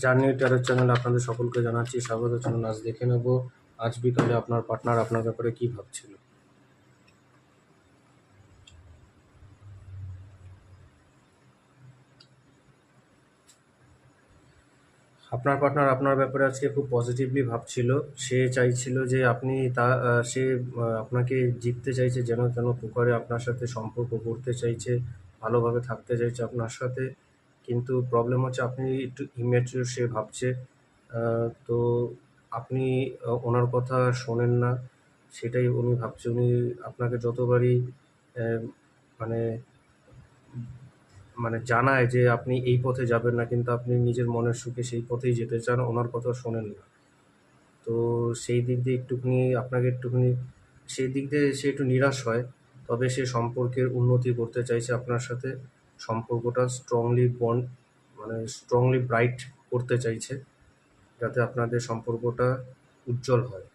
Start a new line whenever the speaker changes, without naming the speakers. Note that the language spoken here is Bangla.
জার্নি টেরর চ্যানেলে আপনাদের সকলকে জানাচ্ছি স্বাগত। চলুন আজ দেখে নেব আজ বিকালে আপনার পার্টনার আপনার ব্যাপারে কি ভাবছিল। আপনার পার্টনার আপনার ব্যাপারে আজকে খুব পজিটিভলি ভাবছিল। সে চাইছিল যে আপনি সে আপনাকে জিততে চাইছে, যেন তেন প্রকারে আপনার সাথে সম্পর্ক করতে চাইছে, ভালোভাবে থাকতে চাইছে আপনার সাথে। কিন্তু প্রবলেম হচ্ছে আপনি একটু ইম্যাচিওর সে ভাবছে। তো আপনি ওনার কথা শোনেন না, সেটাই উনি ভাবছে। উনি আপনাকে যতবারই আহ, মানে মানে জানায় যে আপনি এই পথে যাবেন না, কিন্তু আপনি নিজের মনের সুখে সেই পথেই যেতে চান, ওনার কথা শোনেন না। তো সেই দিক দিয়ে একটুখানি সেই দিক দিয়ে সে একটু নিরাশ হয়। তবে সে সম্পর্কের উন্নতি করতে চাইছে আপনার সাথে, সম্পর্কটা স্ট্রংলি ব্রাইট করতে চাইছে, যাতে আপনাদের সম্পর্কটা উজ্জ্বল হয়।